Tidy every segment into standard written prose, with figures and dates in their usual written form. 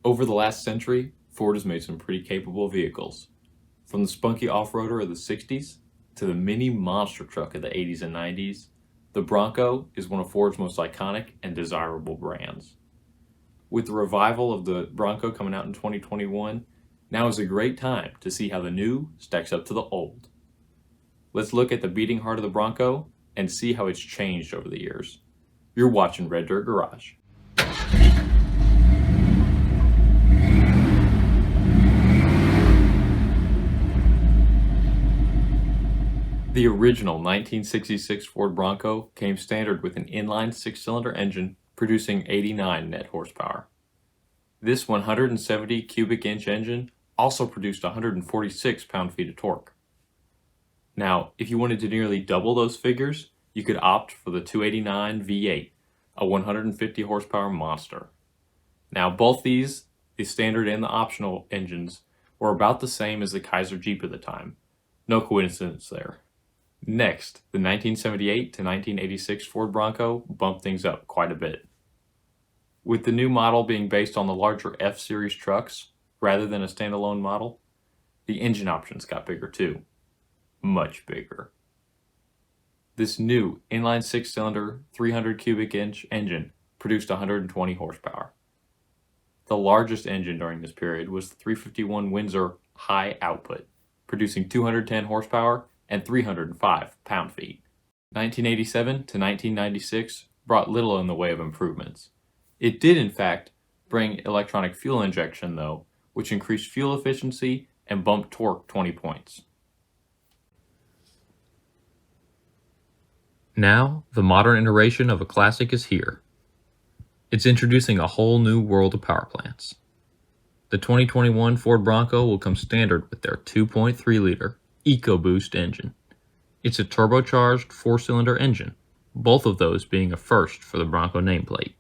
Over the last century, Ford has made some pretty capable vehicles. From the spunky off-roader of the 60s to the mini monster truck of the 80s and 90s, the Bronco is one of Ford's most iconic and desirable brands. With the revival of the Bronco coming out in 2021, now is a great time to see how the new stacks up to the old. Let's look at the beating heart of the Bronco and see how it's changed over the years. You're watching Red Dirt Garage. The original 1966 Ford Bronco came standard with an inline 6-cylinder engine producing 89 net horsepower. This 170 cubic inch engine also produced 146 pound-feet of torque. Now, if you wanted to nearly double those figures, you could opt for the 289 V8, a 150 horsepower monster. Now, both these, the standard and the optional engines, were about the same as the Kaiser Jeep at the time. No coincidence there. Next, the 1978 to 1986 Ford Bronco bumped things up quite a bit. With the new model being based on the larger F-Series trucks rather than a standalone model, the engine options got bigger too. Much bigger. This new inline 6-cylinder 300 cubic inch engine produced 120 horsepower. The largest engine during this period was the 351 Windsor High Output, producing 210 horsepower and 305 pound-feet. 1987 to 1996 brought little in the way of improvements. It did, in fact, bring electronic fuel injection, though, which increased fuel efficiency and bumped torque 20 points. Now, the modern iteration of a classic is here. It's introducing a whole new world of power plants. The 2021 Ford Bronco will come standard with their 2.3-liter EcoBoost engine. It's a turbocharged 4-cylinder engine, both of those being a first for the Bronco nameplate.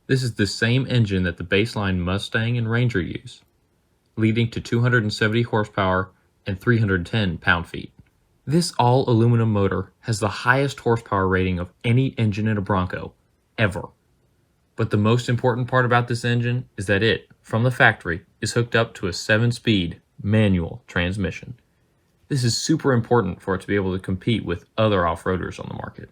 This is the same engine that the baseline Mustang and Ranger use, leading to 270 horsepower and 310 pound-feet. This all-aluminum motor has the highest horsepower rating of any engine in a Bronco, ever. But the most important part about this engine is that it, from the factory, is hooked up to a 7-speed manual transmission. This is super important for it to be able to compete with other off-roaders on the market.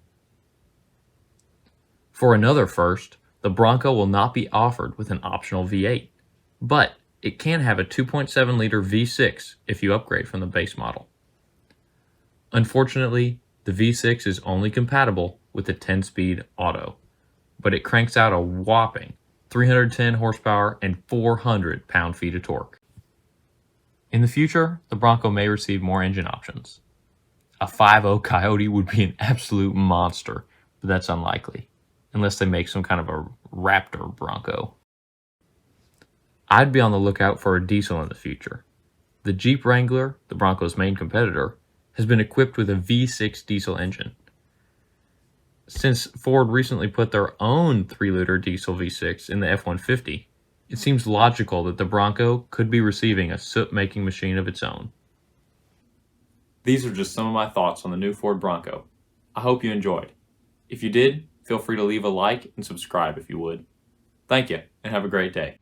For another first, the Bronco will not be offered with an optional V8, but it can have a 2.7-liter V6 if you upgrade from the base model. Unfortunately, the V6 is only compatible with the 10-speed auto, but it cranks out a whopping 310 horsepower and 400 pound-feet of torque. In the future, the Bronco may receive more engine options. A 5.0 Coyote would be an absolute monster, but that's unlikely, unless they make some kind of a Raptor Bronco. I'd be on the lookout for a diesel in the future. The Jeep Wrangler, the Bronco's main competitor, has been equipped with a V6 diesel engine. Since Ford recently put their own 3-liter diesel V6 in the F-150, it seems logical that the Bronco could be receiving a soot-making machine of its own. These are just some of my thoughts on the new Ford Bronco. I hope you enjoyed. If you did, feel free to leave a like and subscribe if you would. Thank you, and have a great day.